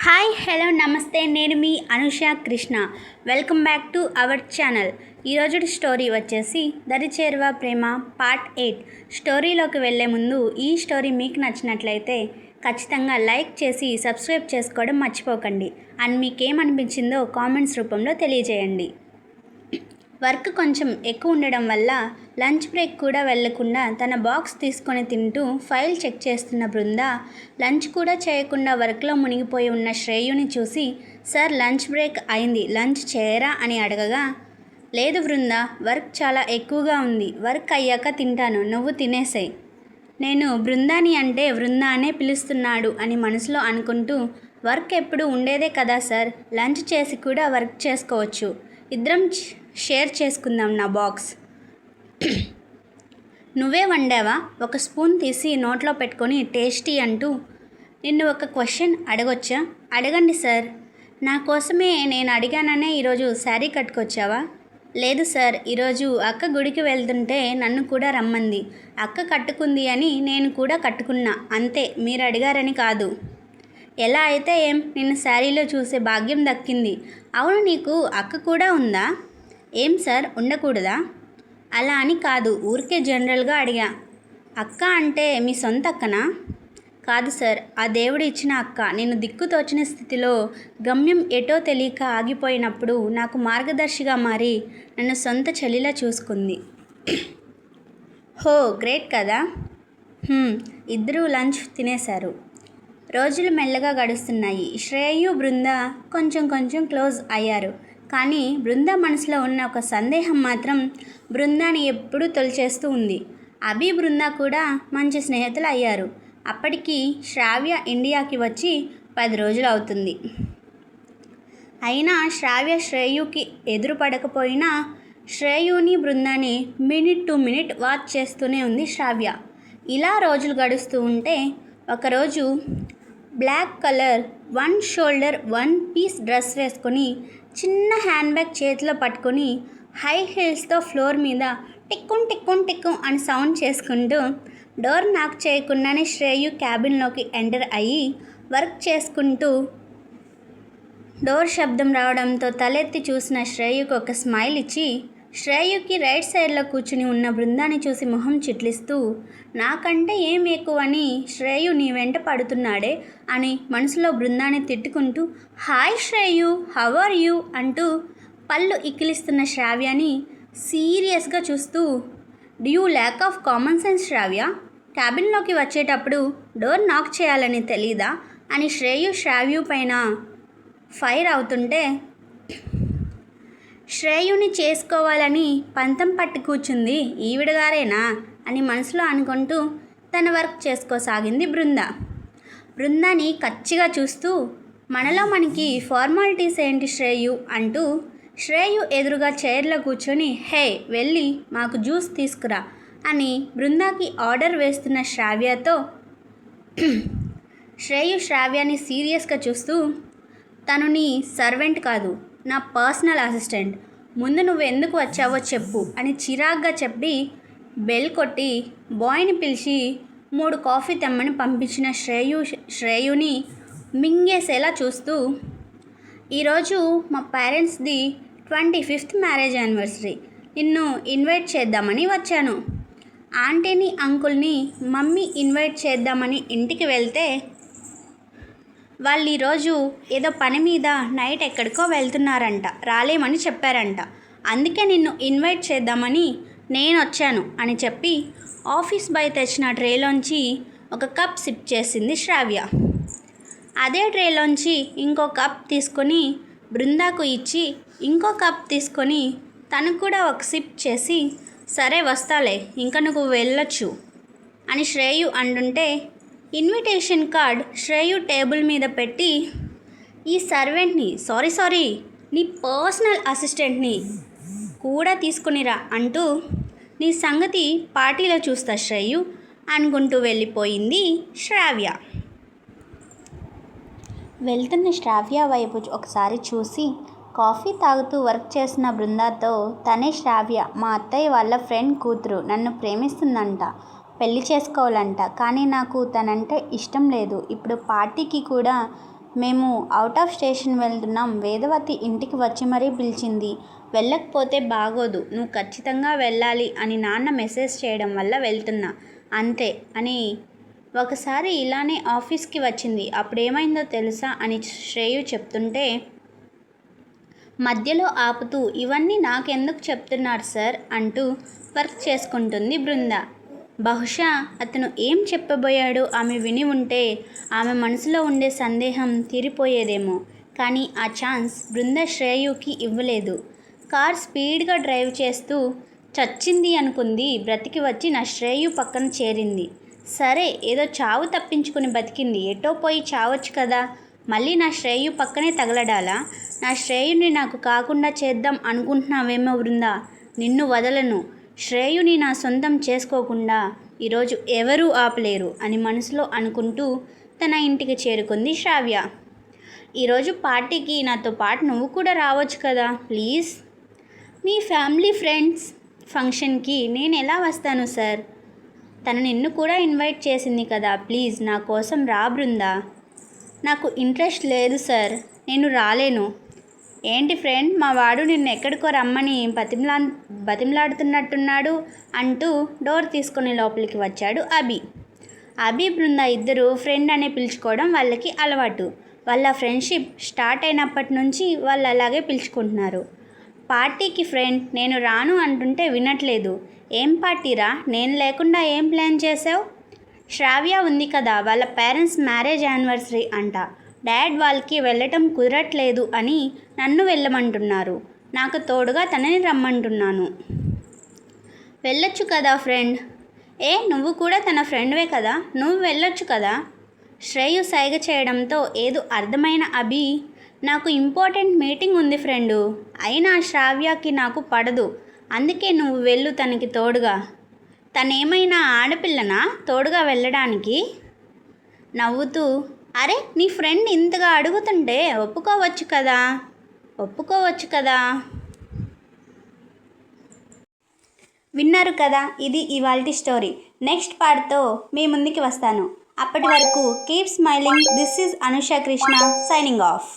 Hi hello namaste, నేను మీ Anusha Krishna. Welcome back to our channel. ఈరోజు స్టోరీ వచ్చేసి దరిచేరువ ప్రేమ పార్ట్ 8. స్టోరీలోకి వెళ్ళే ముందు ఈ స్టోరీ మీకు నచ్చినట్లయితే ఖచ్చితంగా లైక్ చేసి సబ్స్క్రైబ్ చేసుకోవడం మర్చిపోకండి. అండ్ మీకేమనిపించిందో కామెంట్స్ రూపంలో తెలియజేయండి. వర్క్ కొంచెం ఎక్కువ ఉండడం వల్ల లంచ్ బ్రేక్ కూడా వెళ్లకుండా తన బాక్స్ తీసుకొని తింటూ ఫైల్ చెక్ చేస్తున్న బృంద లంచ్ కూడా చేయకుండా వర్క్లో మునిగిపోయి ఉన్న శ్రేయుని చూసి, సార్ లంచ్ బ్రేక్ అయింది, లంచ్ చేయరా అని అడగగా, లేదు బృంద, వర్క్ చాలా ఎక్కువగా ఉంది, వర్క్ అయ్యాక తింటాను, నువ్వు తినేసేయ్. నేను బృందాని అంటే బృందానే పిలుస్తున్నాడు అని మనసులో అనుకుంటూ, వర్క్ ఎప్పుడు ఉండేదే కదా సార్, లంచ్ చేసి కూడా వర్క్ చేసుకోవచ్చు, ఇద్దరం షేర్ చేసుకుందాం నా బాక్స్. నువ్వే వండావా? ఒక స్పూన్ తీసి నోట్లో పెట్టుకొని టేస్టీ అంటూ, నిన్ను ఒక క్వశ్చన్ అడగొచ్చా? అడగండి సార్. నా కోసమే నేను అడిగాననే ఈరోజు శారీ కట్టుకొచ్చావా? లేదు సార్, ఈరోజు అక్క గుడికి వెళ్తుంటే నన్ను కూడా రమ్మంది, అక్క కట్టుకుంది అని నేను కూడా కట్టుకున్నా, అంతే, మీరు అడిగారని కాదు. ఎలా అయితే ఏం, నిన్ను శారీలో చూసే భాగ్యం దక్కింది. అవును, నీకు అక్క కూడా ఉందా? ఏం సార్, ఉండకూడదా? అలా అని కాదు, ఊరికే జనరల్గా అడిగా. అక్క అంటే మీ సొంత అక్కనా? కాదు సార్, ఆ దేవుడు ఇచ్చిన అక్క. నేను దిక్కుతోచిన స్థితిలో గమ్యం ఎటో తెలియక ఆగిపోయినప్పుడు నాకు మార్గదర్శిగా మారి నన్ను సొంత చెల్లిలా చూసుకుంది. హో, గ్రేట్ కదా. ఇద్దరూ లంచ్ తినేశారు. రోజులు మెల్లగా గడుస్తున్నాయి. శ్రేయు బృంద కొంచెం క్లోజ్ అయ్యారు. కానీ బృంద మనసులో ఉన్న ఒక సందేహం మాత్రం బృందాన్ని ఎప్పుడూ తొలిచేస్తూ ఉంది. అభి బృంద కూడా మంచి స్నేహితులు అయ్యారు. అప్పటికి శ్రావ్య ఇండియాకి వచ్చి 10 రోజులు అవుతుంది. అయినా శ్రావ్య శ్రేయుకి ఎదురుపడకపోయినా శ్రేయుని బృందాన్ని మినిట్ టు మినిట్ వాచ్ చేస్తూనే ఉంది శ్రావ్య. ఇలా రోజులు గడుస్తూ ఉంటే ఒకరోజు black colour 1 shoulder 1 piece dress వేసుకొని చిన్న హ్యాండ్ బ్యాగ్ చేతిలో పట్టుకొని హై హీల్స్తో ఫ్లోర్ మీద టిక్కుం అని సౌండ్ చేసుకుంటూ డోర్ నాక్ చేయకుండానే శ్రేయు క్యాబిన్లోకి ఎంటర్ అయ్యి వర్క్ చేసుకుంటూ డోర్ శబ్దం రావడంతో తలెత్తి చూసిన శ్రేయుకు ఒక స్మైల్ ఇచ్చి శ్రేయుకి రైట్ సైడ్లో కూర్చుని ఉన్న బృందాన్ని చూసి మొహం చిట్లిస్తూ, నాకంటే ఏం ఎక్కువని శ్రేయు నీ వెంట పడుతున్నాడే అని మనసులో బృందాన్ని తిట్టుకుంటూ, hi Shreyu, how are you అంటూ పళ్ళు ఇక్కిలిస్తున్న శ్రావ్యాని సీరియస్గా చూస్తూ, do you lack of common sense Sravya? క్యాబిన్లోకి వచ్చేటప్పుడు డోర్ నాక్ చేయాలని తెలీదా అని శ్రేయు పైన ఫైర్ అవుతుంటే, శ్రేయుని చేసుకోవాలని పంతం పట్టి కూర్చుంది ఈవిడగారేనా అని మనసులో అనుకుంటూ తన వర్క్ చేసుకోసాగింది బృంద. బృందాని కచ్చిగా చూస్తూ, మనలో మనకి ఫార్మాలిటీస్ ఏంటి శ్రేయు అంటూ శ్రేయు ఎదురుగా చైర్లో కూర్చొని, హే వెళ్ళి మాకు జ్యూస్ తీసుకురా అని బృందాకి ఆర్డర్ వేస్తున్న శ్రావ్యతో శ్రావ్యాని సీరియస్గా చూస్తూ, తను నీ సర్వెంట్ కాదు, నా పర్సనల్ అసిస్టెంట్, ముందు నువ్వు ఎందుకు వచ్చావో చెప్పు అని చిరాగ్గా చెప్పి బెల్ కొట్టి బాయ్ని పిలిచి 3 కాఫీ తెమ్మని పంపించిన శ్రేయుని మింగేసేలా చూస్తూ, ఈరోజు మా పేరెంట్స్ది 25th మ్యారేజ్ యానివర్సరీ, నిన్ను ఇన్వైట్ చేద్దామని వచ్చాను. ఆంటీని అంకుల్ని మమ్మీ ఇన్వైట్ చేద్దామని ఇంటికి వెళ్తే వాళ్ళు ఈరోజు ఏదో పని మీద నైట్ ఎక్కడికో వెళ్తున్నారంట, రాలేమని చెప్పారంట, అందుకే నిన్ను ఇన్వైట్ చేద్దామని నేను వచ్చాను అని చెప్పి ఆఫీస్ బాయ్ తెచ్చిన ట్రేలోంచి ఒక కప్ సిప్ చేసింది శ్రావ్య. అదే ట్రేలోంచి ఇంకో కప్ తీసుకొని బృందాకు ఇచ్చి ఇంకో కప్ తీసుకొని తను కూడా ఒక సిప్ చేసి, సరే వస్తాలే, ఇంకా నువ్వు వెళ్ళొచ్చు అని శ్రేయు అంటుంటే ఇన్విటేషన్ కార్డ్ శ్రేయు టేబుల్ మీద పెట్టి, ఈ సర్వెంట్ని సారీ నీ పర్సనల్ అసిస్టెంట్ని కూడా తీసుకునిరా అంటూ, నీ సంగతి పార్టీలో చూస్తా శ్రేయు అనుకుంటూ వెళ్ళిపోయింది శ్రావ్య. వెళ్తున్న శ్రావ్య వైపు ఒకసారి చూసి కాఫీ తాగుతూ వర్క్ చేసిన బృందాతో, తనే శ్రావ్య, మా అత్తయ్య వాళ్ళ ఫ్రెండ్ కూతురు, నన్ను ప్రేమిస్తుందంట, పెళ్లి చేసుకోవాలంట, కానీ నాకు తనంటే ఇష్టం లేదు, ఇప్పుడు పార్టీకి కూడా మేము అవుట్ ఆఫ్ స్టేషన్ వెళ్తున్నాం. వేదవతి ఇంటికి వచ్చి మరీ పిలిచింది. వెళ్ళకపోతే బాగోదు, నువ్వు ఖచ్చితంగా వెళ్ళాలి అని నాన్న మెసేజ్ చేయడం వల్ల వెళ్తున్నా అంతే అని. ఒకసారి ఇలానే ఆఫీస్కి వచ్చింది. అప్పుడేమైందో తెలుసా అని శ్రేయు చెప్తుంటే మధ్యలో ఆపుతూ ఇవన్నీ నాకెందుకు చెప్తున్నారు సార్ అంటూ వర్క్ చేసుకుంటుంది బృంద. బహుశా అతను ఏం చెప్పబోయాడో ఆమె విని ఉంటే ఆమె మనసులో ఉండే సందేహం తీరిపోయేదేమో. కానీ ఆ ఛాన్స్ బృంద శ్రేయుకి ఇవ్వలేదు. కార్ స్పీడ్గా డ్రైవ్ చేస్తూ చచ్చింది అనుకుంది. బ్రతికి వచ్చి నా శ్రేయు పక్కన చేరింది. సరే, ఏదో చావు తప్పించుకుని బతికింది, ఎటో పోయి చావచ్చు కదా, మళ్ళీ నా శ్రేయు పక్కనే తగలడాలా? నా శ్రేయుని నాకు కాకుండా చేద్దాం అనుకుంటున్నావేమో బృందా, నిన్ను వదలను. శ్రేయుని నా సొంతం చేసుకోకుండా ఈరోజు ఎవరూ ఆపలేరు అని మనసులో అనుకుంటూ తన ఇంటికి చేరుకుంది శ్రావ్య. ఈరోజు పార్టీకి నాతో పాటు నువ్వు కూడా రావచ్చు కదా ప్లీజ్. మీ ఫ్యామిలీ ఫ్రెండ్స్ ఫంక్షన్కి నేను ఎలా వస్తాను సార్? తను నిన్ను కూడా ఇన్వైట్ చేసింది కదా, ప్లీజ్ నా కోసం రా బృందా. నాకు ఇంట్రెస్ట్ లేదు సార్, నేను రాలేను. ఏంటి ఫ్రెండ్, మా వాడు నిన్ను ఎక్కడికో రమ్మని బతిమలాడుతున్నట్టున్నాడు అంటూ డోర్ తీసుకుని లోపలికి వచ్చాడు అభి. బృంద ఇద్దరు ఫ్రెండ్ అనే పిలుచుకోవడం వాళ్ళకి అలవాటు. వాళ్ళ ఫ్రెండ్షిప్ స్టార్ట్ అయినప్పటి నుంచి వాళ్ళు అలాగే పిలుచుకుంటున్నారు. పార్టీకి ఫ్రెండ్ నేను రాను అంటుంటే వినట్లేదు. ఏం పార్టీరా, నేను లేకుండా ఏం ప్లాన్ చేసావు? శ్రావ్య ఉంది కదా, వాళ్ళ పేరెంట్స్ మ్యారేజ్ యానివర్సరీ అంట. డాడ్ వాళ్ళకి వెళ్ళటం కుదరట్లేదు అని నన్ను వెళ్ళమంటున్నారు. నాకు తోడుగా తనని రమ్మంటున్నాను. వెళ్ళొచ్చు కదా ఫ్రెండ్. నువ్వు కూడా తన ఫ్రెండ్వే కదా, నువ్వు వెళ్ళొచ్చు కదా. శ్రేయు సైగ చేయడంతో ఏదో అర్థమైన అభి నాకు ఇంపార్టెంట్ మీటింగ్ ఉంది ఫ్రెండు, అయినా శ్రావ్యకి నాకు పడదు, అందుకే నువ్వు వెళ్ళు తనకి తోడుగా. తనేమైనా ఆడపిల్లనా తోడుగా వెళ్ళడానికి? నవ్వుతూ అరే నీ ఫ్రెండ్ ఇంతగా అడుగుతుంటే ఒప్పుకోవచ్చు కదా. విన్నారు కదా, ఇది ఇవాల్టి స్టోరీ. నెక్స్ట్ పార్ట్తో మీ ముందుకి వస్తాను. అప్పటి వరకు keep smiling. This is Anusha Krishna signing off.